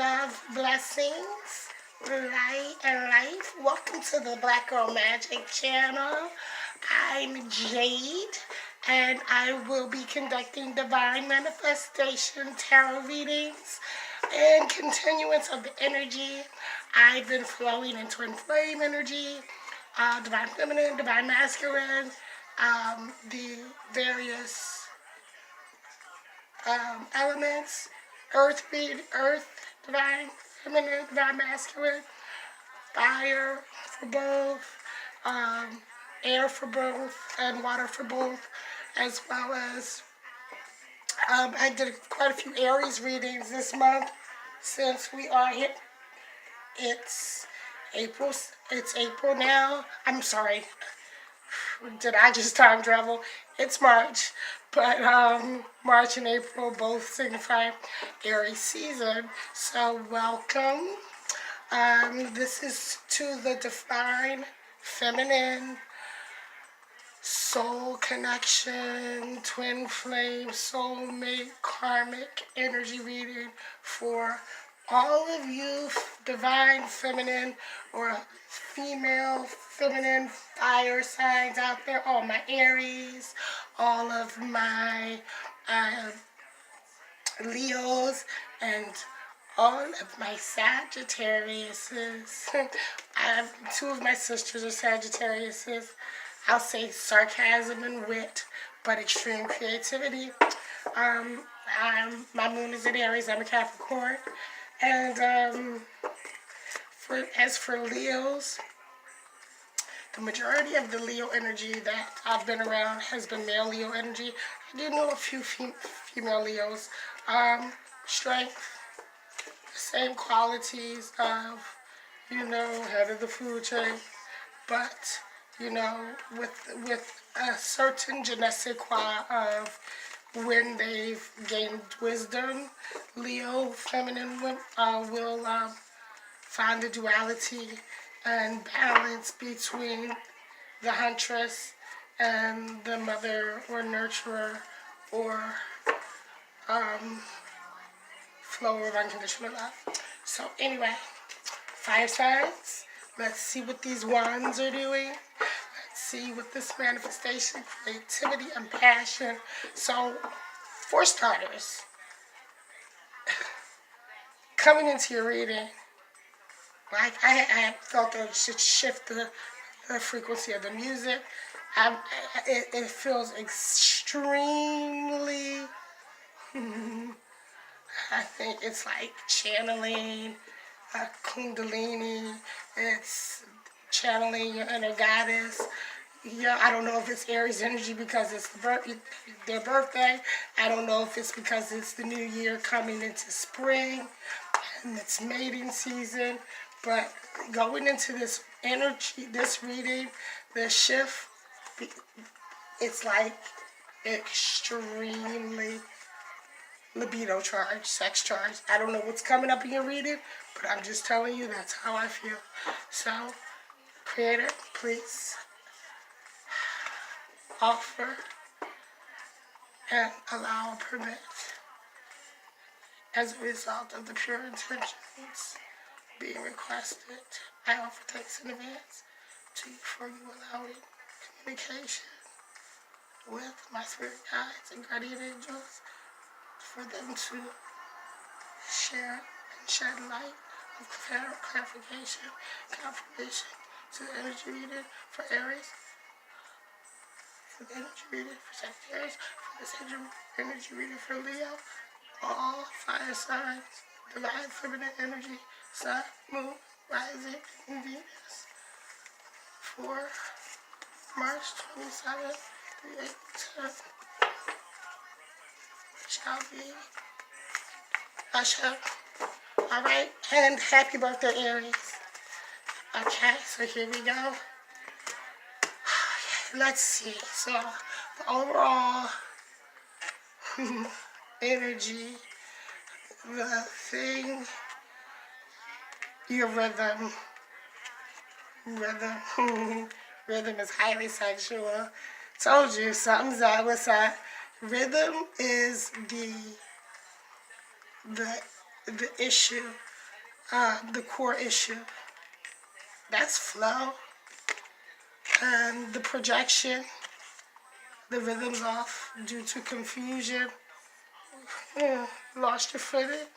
love, blessings, light, and life. Welcome to the Black Girl Magic channel. I'm Jade, and I will be conducting divine manifestation tarot readings and continuance of the energy. I've been flowing in twin flame energy, divine feminine, divine masculine, the various elements, earth, divine feminine, divine masculine, fire for both, air for both, and water for both, as well as I did quite a few Aries readings this month since we are here. It's April. It's April now. I'm sorry. Did I just time travel? It's March, but March and April both signify Aries season. So welcome. This is to the divine feminine soul connection, twin flame, soulmate, karmic energy reading for all of you divine feminine or female feminine fire signs out there, all my Aries, all of my Leos, and all of my Sagittariuses. Two of my sisters are Sagittariuses. I'll say sarcasm and wit, but extreme creativity. My moon is in Aries. I'm a Capricorn. And as for Leos, the majority of the Leo energy that I've been around has been male Leo energy. I do know a few female Leos. Strength, same qualities of, head of the food chain, but, with a certain je ne sais quoi of when they've gained wisdom, Leo feminine will find the duality and balance between the huntress and the mother or nurturer or flow of unconditional love. So anyway, fire signs, let's see what these wands are doing. Let's see what this manifestation, creativity, and passion. So, for starters, coming into your reading, like I felt that it should shift the frequency of the music. It feels extremely, I think it's like channeling Kundalini. It's channeling your inner goddess. Yeah, I don't know if it's Aries energy because it's their birthday. I don't know if it's because it's the new year coming into spring and it's mating season. But going into this energy, this reading, the shift, it's like extremely libido charge, sex charge. I don't know what's coming up in your reading, but I'm just telling you that's how I feel. So, Creator, please offer and allow, permit, as a result of the pure intentions being requested. I offer thanks in advance to you for you allowing communication with my spirit guides and guardian angels for them to share and shed light of clarification, confirmation to the energy reading for Aries, for the energy reading for Sagittarius, for this energy reading for Leo, all fire signs, divine feminine energy, sun, moon, rising, and Venus, for March 27th through April 10th, shall be Usher. Alright, and happy birthday, Aries. Okay, so here we go. Let's see. So, the overall energy, the thing, your rhythm, rhythm is highly sexual. Told you, something's up. What's up? Rhythm is the issue the core issue. That's flow. And the projection, the rhythm's off due to confusion. Yeah, lost your footing.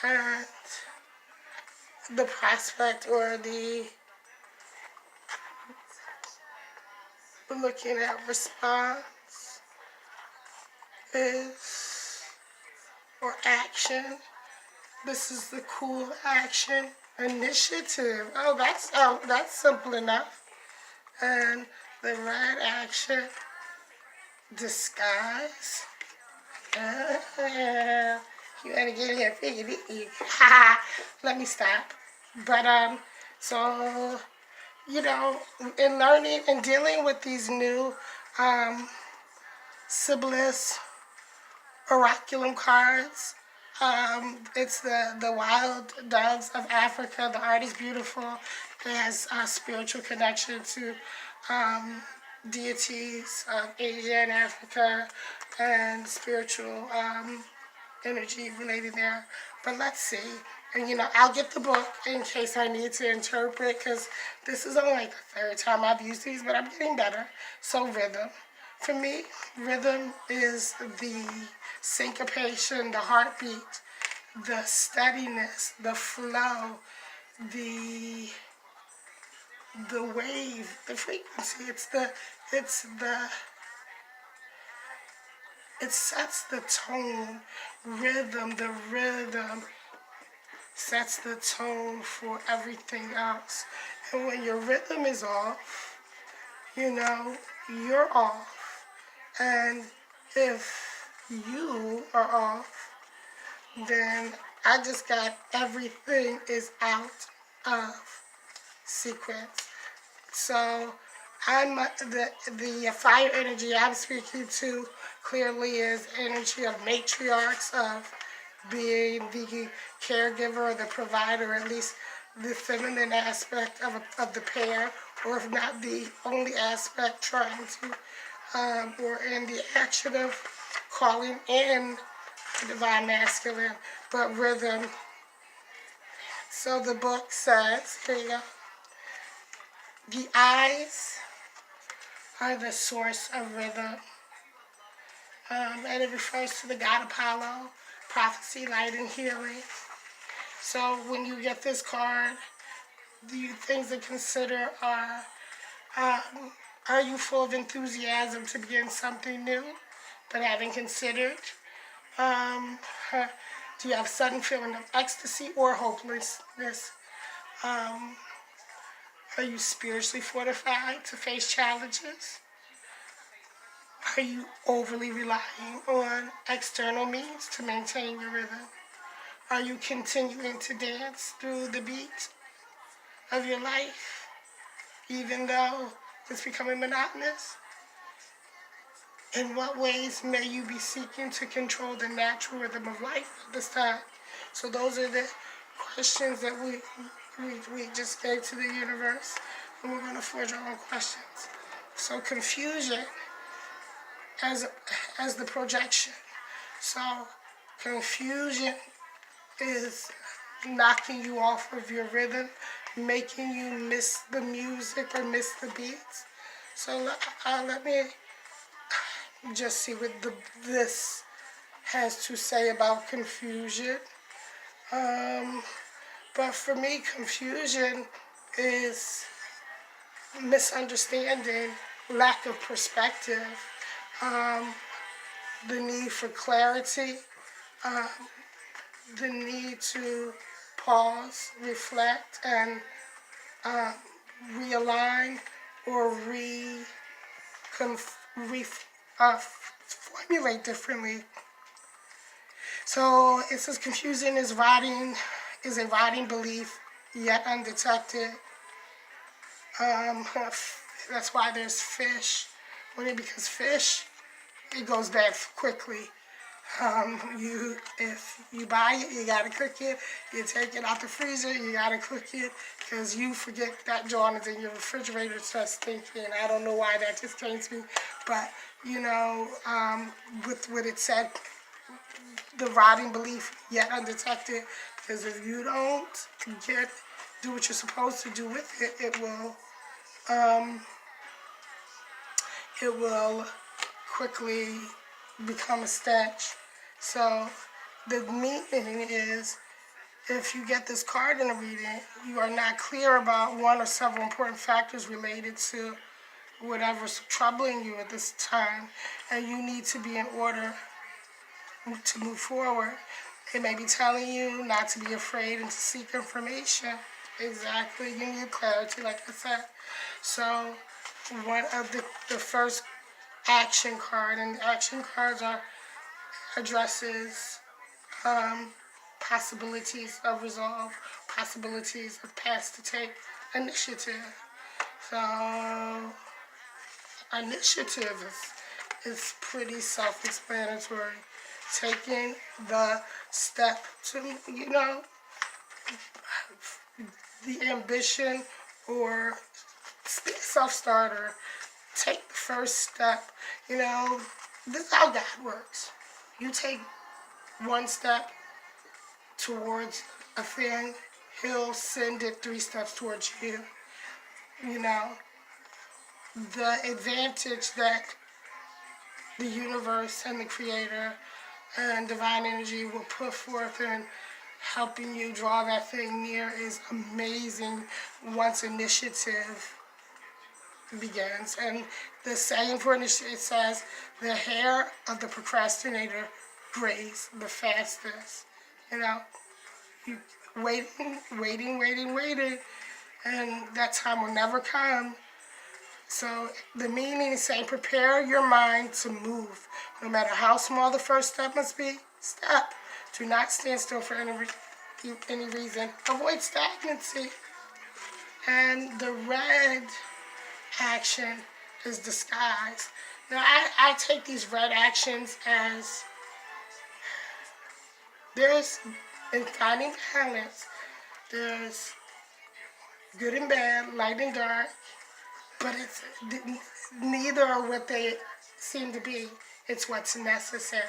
And the prospect or the looking at response is, or action. This is the cool action initiative. That's simple enough. And the right action, disguise. You wanna get in here, figure it, you. Let me stop. But so you know, in learning and dealing with these new Sibyllis oraculum cards. It's the wild doves of Africa. The art is beautiful. It has a spiritual connection to deities of Asia and Africa, and spiritual energy related there. But let's see. And I'll get the book in case I need to interpret, because this is only like the third time I've used these, but I'm getting better. So rhythm. For me, rhythm is the syncopation, the heartbeat, the steadiness, the flow, the wave, the frequency. It sets the tone. The rhythm sets the tone for everything else. And when your rhythm is off, you're off. And if you are off, then I just got everything is out of sequence. So the fire energy I'm speaking to clearly is energy of matriarchs, of being the caregiver or the provider, or at least the feminine aspect of the pair, or if not the only aspect, trying to or in the action of calling in the divine masculine, but rhythm. So the book says, here you go, the eyes are the source of rhythm. And it refers to the god Apollo, prophecy, light, and healing. So when you get this card, the things to consider are you full of enthusiasm to begin something new, but having considered? Do you have sudden feeling of ecstasy or hopelessness? Are you spiritually fortified to face challenges? Are you overly relying on external means to maintain your rhythm? Are you continuing to dance through the beat of your life, even though it's becoming monotonous? In what ways may you be seeking to control the natural rhythm of life at this time? So those are the questions that we just gave to the universe, and we're going to forge our own questions. So confusion as the projection. So confusion is knocking you off of your rhythm, making you miss the music or miss the beats. So let me just see what this has to say about confusion. But for me, confusion is misunderstanding, lack of perspective, the need for clarity, the need to pause, reflect, and realign or formulate differently. So it says confusion is a rotting belief, yet undetected. That's why there's fish. Because fish, it goes bad quickly. If you buy it, you gotta cook it. You take it out the freezer, you gotta cook it, because you forget that John is in your refrigerator, it starts stinking. I don't know why that just came to me, but with what it said, the rotting belief yet undetected, Because if you don't do what you're supposed to do with it, it will quickly become a stench. So the meaning is, if you get this card in a reading, you are not clear about one or several important factors related to whatever's troubling you at this time, and you need to be in order to move forward. It may be telling you not to be afraid and to seek information. Exactly. You need clarity, like I said. So one of the first action card, and the action cards addresses possibilities of resolve, possibilities of past to take initiative. So initiative is pretty self-explanatory. Taking the step to, the ambition, or self-starter. Take the first step. This is how God works. You take one step towards a thing, He'll send it 3 steps towards you. The advantage that the universe and the creator and divine energy will put forth in helping you draw that thing near is amazing once initiative begins. And the saying for initiative, it says, the hair of the procrastinator grays the fastest. You waiting, and that time will never come. So the meaning is saying, prepare your mind to move. No matter how small the first step must be, step. Do not stand still for any reason. Avoid stagnancy. And the red action is disguise. Now, I take these red actions as in finding balance, there's good and bad, light and dark, but it's neither are what they seem to be. It's what's necessary.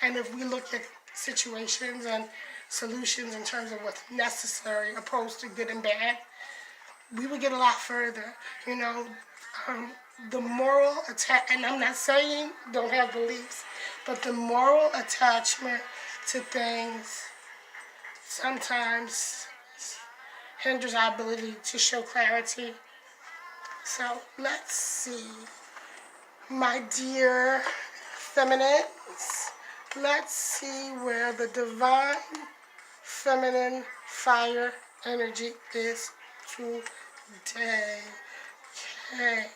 And if we look at situations and solutions in terms of what's necessary opposed to good and bad, we would get a lot further. The moral and I'm not saying don't have beliefs, but the moral attachment to things sometimes hinders our ability to show clarity. So let's see, my dear feminines, let's see where the divine feminine fire energy is today. Okay.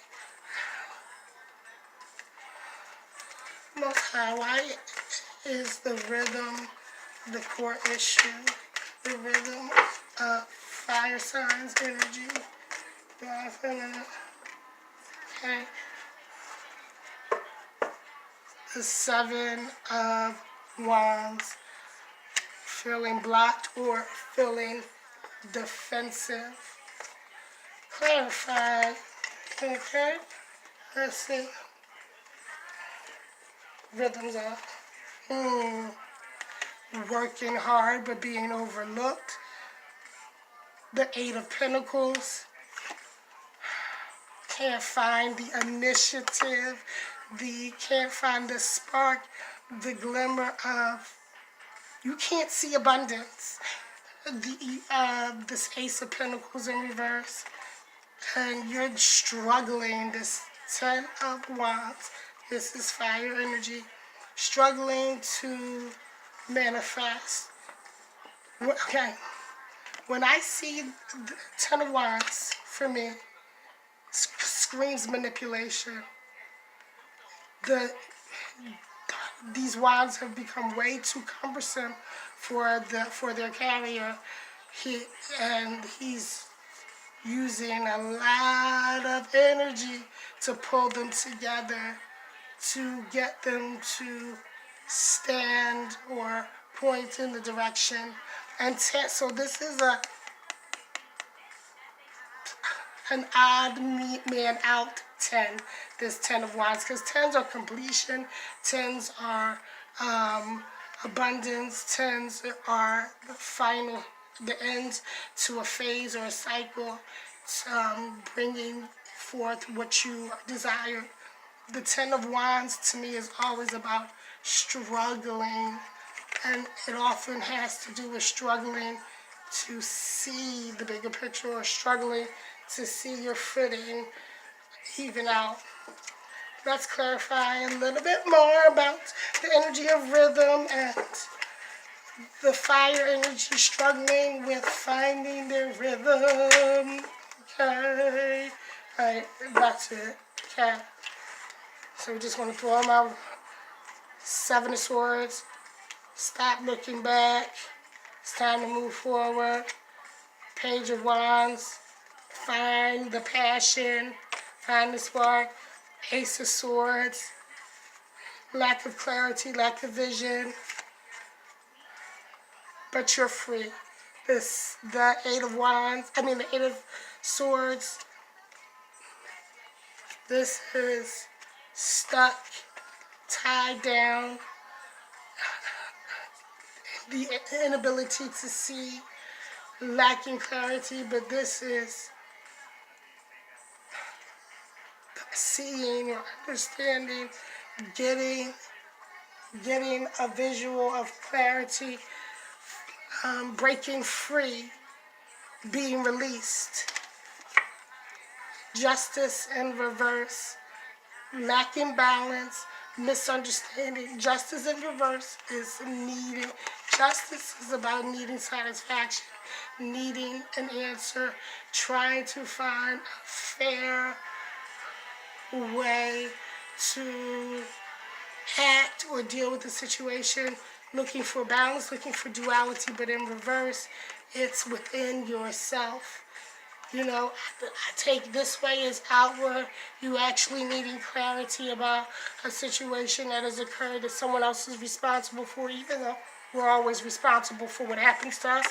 Most High, why is the rhythm the core issue? The rhythm of fire signs energy. Okay. The 7 of Wands. Feeling blocked or feeling defensive. Clarify. Okay. Let's see. Rhythms of working hard but being overlooked. The 8 of Pentacles. Can't find the initiative. Can't find the spark, the glimmer of. You can't see abundance. This Ace of Pentacles in reverse. And you're struggling. This 10 of Wands. This is fire energy. Struggling to manifest. Okay. When I see the 10 of Wands, for me, screams manipulation. These wands have become way too cumbersome for their carrier. He's using a lot of energy to pull them together, to get them to stand or point in the direction. And so this is an odd man out 10, this 10 of Wands, because 10s are completion, 10s are Abundance tends are the end to a phase or a cycle, bringing forth what you desire. The Ten of Wands to me is always about struggling, and it often has to do with struggling to see the bigger picture, or struggling to see your footing even out. Let's clarify a little bit more about the energy of rhythm and the fire energy struggling with finding their rhythm. Okay. Alright, that's it. Okay. So we just want to throw them out. Seven of Swords. Stop looking back. It's time to move forward. Page of Wands. Find the passion. Find the spark. Ace of Swords. Lack of clarity, lack of vision. But you're free. The Eight of Wands, the Eight of Swords. This is stuck, tied down, the inability to see, lacking clarity, but this is seeing or understanding, getting a visual of clarity, breaking free, being released. Justice in reverse, lacking balance, misunderstanding. Justice in reverse is needing. Justice is about needing satisfaction, needing an answer, trying to find a fair way to act or deal with the situation, looking for balance, looking for duality, but in reverse, it's within yourself. I take this way as outward. You actually needing clarity about a situation that has occurred that someone else is responsible for, even though we're always responsible for what happens to us.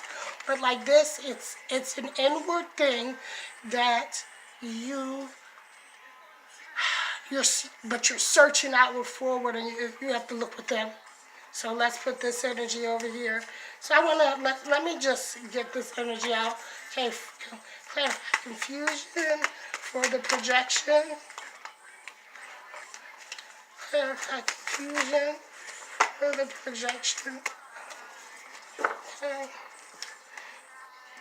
But like this, it's an inward thing that you're searching outward forward, and you have to look within. So let's put this energy over here. So I want to, let me just get this energy out. Okay, clarify confusion for the projection. Clarify confusion for the projection. Okay.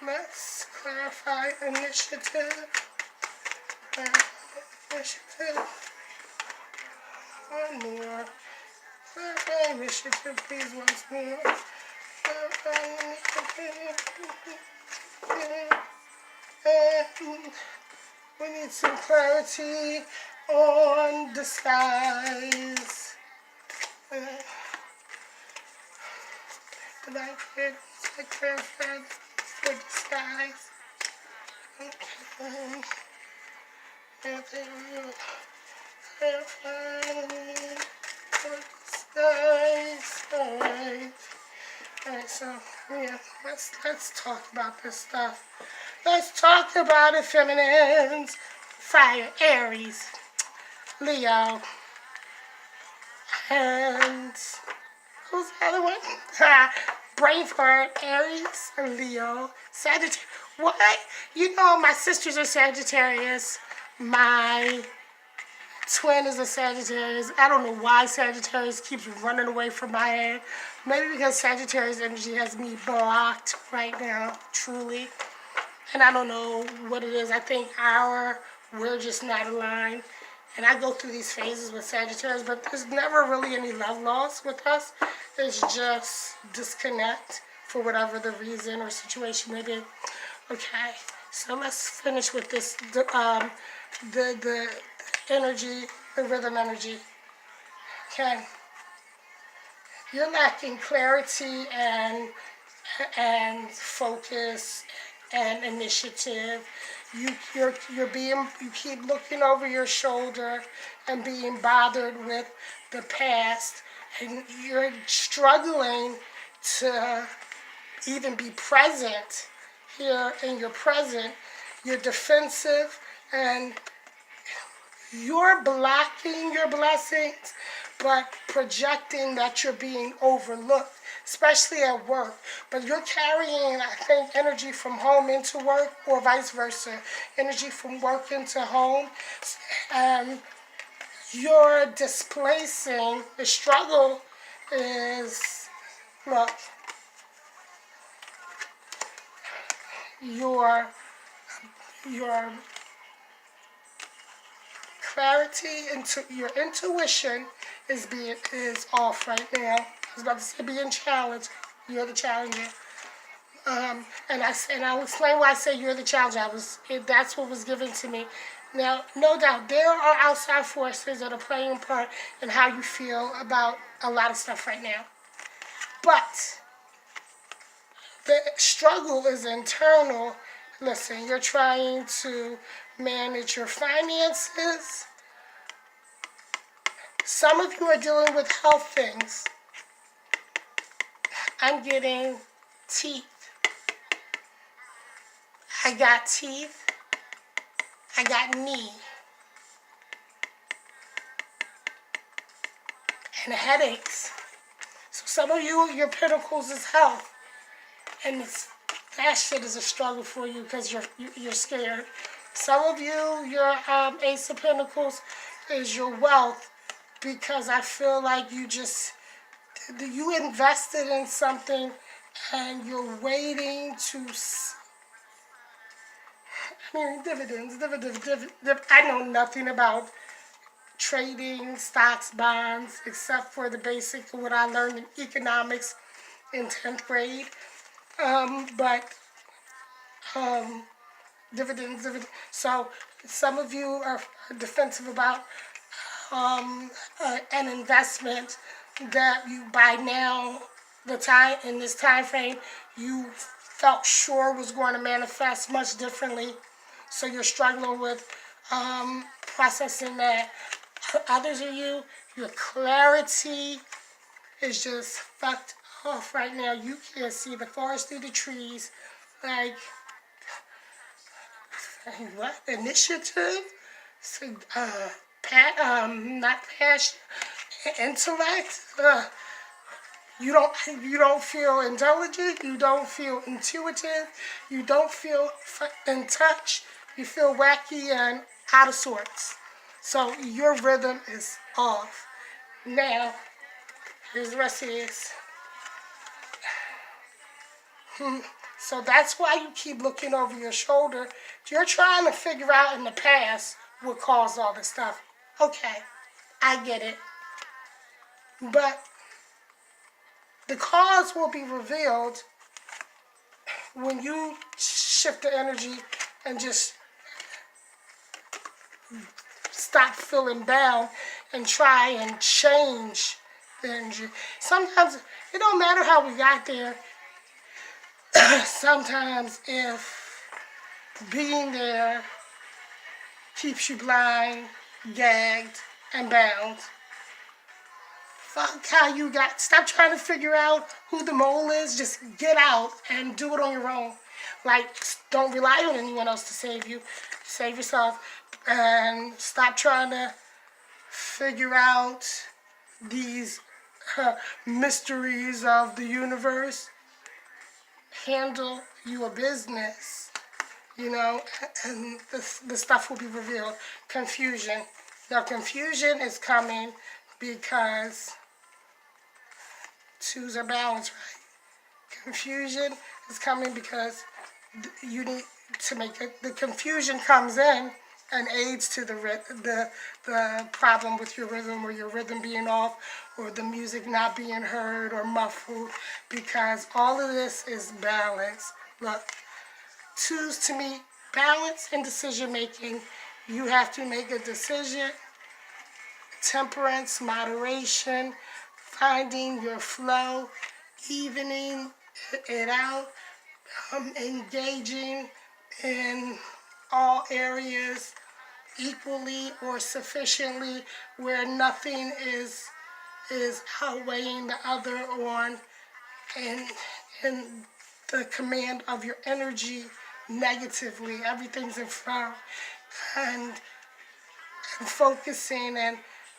Let's clarify initiative. One more. Clarify initiative, please, once more. We need some clarity on disguise. Did I clarify for disguise? Okay. Clarify for disguise. Alright. Alright, so yeah, let's talk about this stuff. Let's talk about it, feminines. Fire, Aries, Leo, and who's the other one? Brain fart, Aries, Leo, Sagittarius. What? My sisters are Sagittarius. My twin is a Sagittarius. I don't know why Sagittarius keeps running away from my head. Maybe because Sagittarius energy has me blocked right now, truly. And I don't know what it is. I think we're just not aligned. And I go through these phases with Sagittarius, but there's never really any love loss with us. It's just disconnect for whatever the reason or situation may be. Okay, so let's finish with this. The energy, the rhythm energy. Okay, you're lacking clarity and focus and initiative. You keep looking over your shoulder and being bothered with the past, and you're struggling to even be present here in your present. You're defensive, and you're blocking your blessings but projecting that you're being overlooked, especially at work. But you're carrying, I think, energy from home into work, or vice versa, energy from work into home. Um, you're displacing. The struggle is, look, your your clarity into your intuition is off right now. I was about to say being challenged. You're the challenger. I'll explain why I say you're the challenger. That's what was given to me. Now, no doubt, there are outside forces that are playing a part in how you feel about a lot of stuff right now. But the struggle is internal. Listen, you're trying to manage your finances. Some of you are dealing with health things. I'm getting teeth. I got teeth. I got knee. And headaches. So some of you, your pinnacles is health. And that shit is a struggle for you because you're scared. Some of you, your Ace of Pentacles is your wealth, because I feel like you invested in something and you're waiting to, dividends. I know nothing about trading, stocks, bonds, except for the basic of what I learned in economics in 10th grade. But dividends. So some of you are defensive about an investment that you, by now, in this time frame, you felt sure was going to manifest much differently. So you're struggling with processing that. Others of you, your clarity is just fucked off right now. You can't see the forest through the trees. Like, what? Initiative? So, not passion. Intellect? You don't feel intelligent. You don't feel intuitive. You don't feel in touch. You feel wacky and out of sorts. So your rhythm is off. Now, here's the rest of this. So that's why you keep looking over your shoulder. You're trying to figure out in the past what caused all this stuff. Okay, I get it. But the cause will be revealed when you shift the energy and just stop feeling bound and try and change the energy. Sometimes it don't matter how we got there. Sometimes if being there keeps you blind, gagged, and bound, fuck how you got. Stop trying to figure out who the mole is. Just get out and do it on your own. Like, don't rely on anyone else to save you. Save yourself. And stop trying to figure out these mysteries of the universe. Handle your business, and the stuff will be revealed. Confusion. Now, confusion is coming because twos are balanced, right? Confusion is coming because you need to make it. The confusion comes in and aids to the problem with your rhythm, or your rhythm being off, or the music not being heard or muffled, because all of this is balance. Look, twos to me, balance and decision making. You have to make a decision. Temperance, moderation, finding your flow, evening it out, engaging in all areas equally or sufficiently, where nothing is outweighing the other on and the command of your energy negatively. Everything's in flow, and focusing and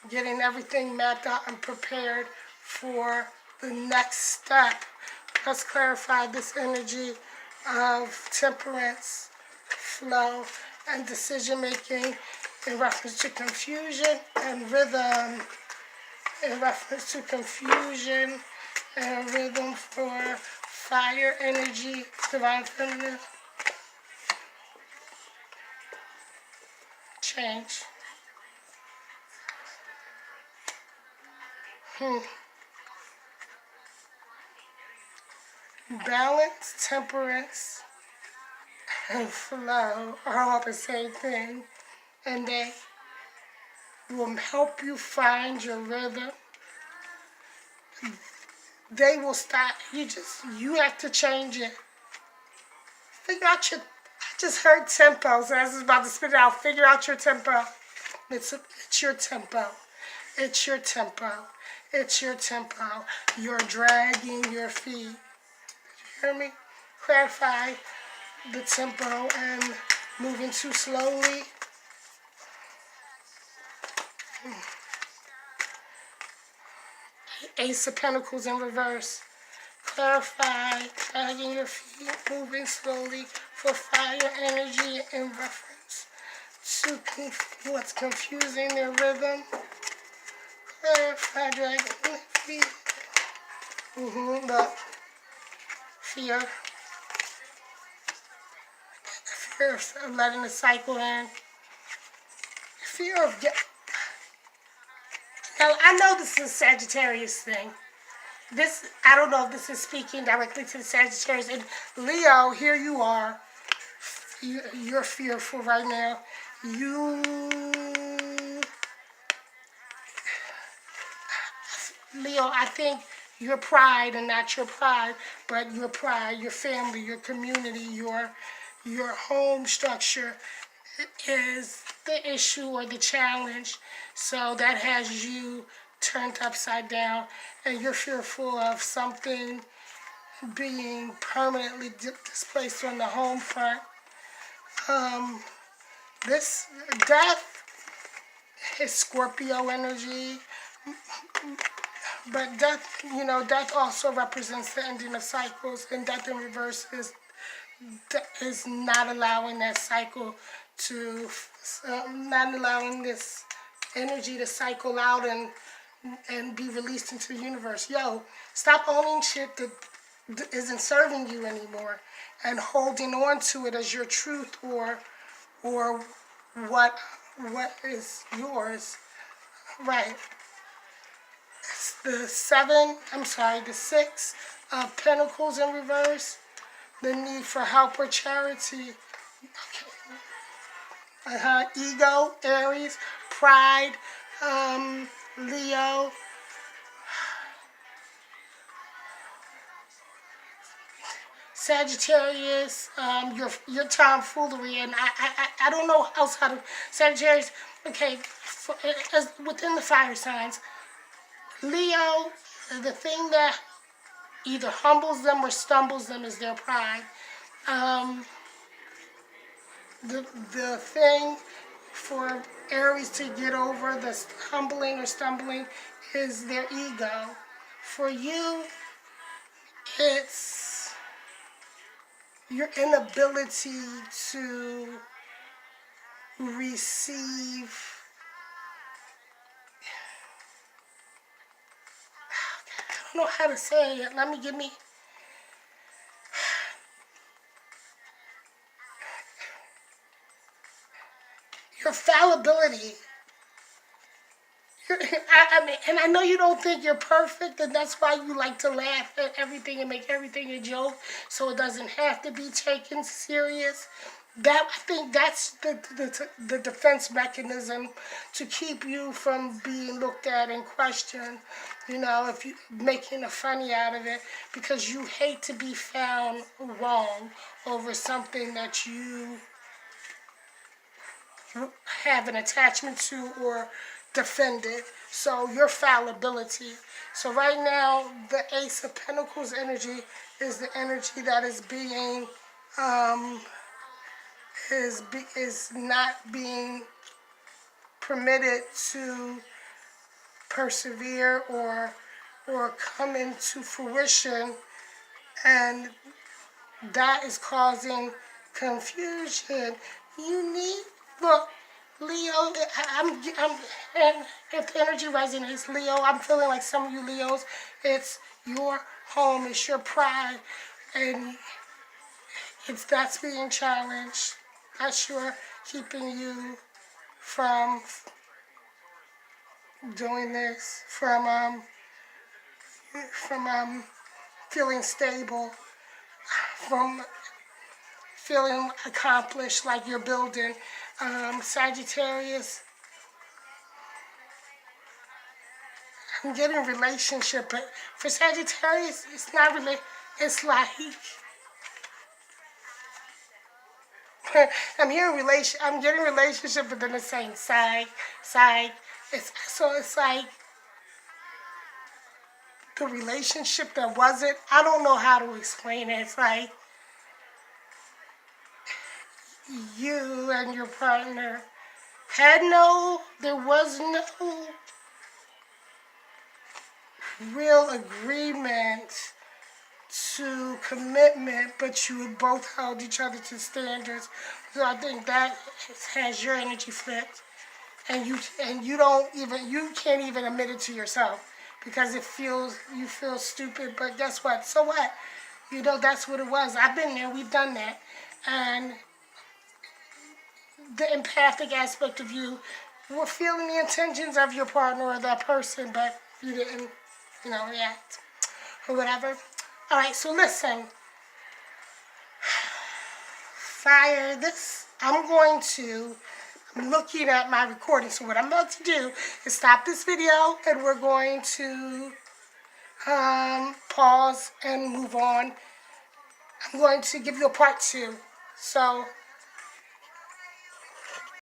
getting everything mapped out and prepared for the next step. Let's clarify this energy of temperance, flow, and decision making in reference to confusion and rhythm. In reference to confusion and rhythm for fire energy, divine feminine, change. Balance, temperance, and flow are all the same thing, and they will help you find your rhythm. They will stop. You have to change it. Figure out your, I just heard tempo, so I was about to spit it out. Figure out your tempo. It's your tempo. It's your tempo. It's your tempo. You're dragging your feet. You hear me? Clarify the tempo and moving too slowly. Ace of Pentacles in reverse. Clarify, dragging your feet, moving slowly for fire energy in reference to what's confusing their rhythm. Clarify, dragging your feet. But fear of letting the cycle in. Fear of now, I know this is a Sagittarius thing. I don't know if this is speaking directly to the Sagittarius. And Leo, here you are. You're fearful right now. Leo, I think your pride, and not your pride, but your pride, your family, your community, your home structure is the issue or the challenge. So that has you turned upside down, and you're fearful of something being permanently displaced on the home front. This death is Scorpio energy, but death also represents the ending of cycles, and death in reverse is not allowing that cycle to, not allowing this energy to cycle out and be released into the universe. Yo, stop owning shit that isn't serving you anymore and holding on to it as your truth or what is yours. Right. It's the the 6 of Pentacles in reverse. The need for help or charity. Okay. Ego, Aries, pride, Leo, Sagittarius, your tomfoolery, and I don't know else how to Sagittarius. Okay, within the fire signs, Leo, the thing that either humbles them or stumbles them is their pride. The thing for Aries to get over the humbling or stumbling is their ego. For you, it's your inability to receive. I don't know how to say it. Give me. Your fallibility. And I know you don't think you're perfect, and that's why you like to laugh at everything and make everything a joke, so it doesn't have to be taken serious. I think that's the defense mechanism to keep you from being looked at and questioned. If you making a funny out of it, because you hate to be found wrong over something that you have an attachment to or defend it. So your fallibility. So right now, the Ace of Pentacles energy is the energy that is being is not being permitted to persevere or come into fruition, and that is causing confusion. You need, look, Leo, and if the energy resonates, Leo, I'm feeling like some of you Leos, it's your home, it's your pride, and that's being challenged. That's sure keeping you from doing this, from feeling stable, from feeling accomplished, like you're building. Sagittarius, I'm getting relationship, but for Sagittarius, it's not really. It's like I'm hearing relation. I'm getting relationship, but then it's saying side. It's like the relationship that wasn't. I don't know how to explain it. It's like you and your partner there was no real agreement to commitment, but you both held each other to standards. So I think that has your energy flipped, and you can't even admit it to yourself because you feel stupid. But guess what? So what? That's what it was. I've been there. We've done that, and the empathic aspect of you were feeling the intentions of your partner or that person, but you didn't, react or whatever. All right, so listen, fire this. I'm looking at my recording, so what I'm about to do is stop this video, and we're going to pause and move on. I'm going to give you a part 2. So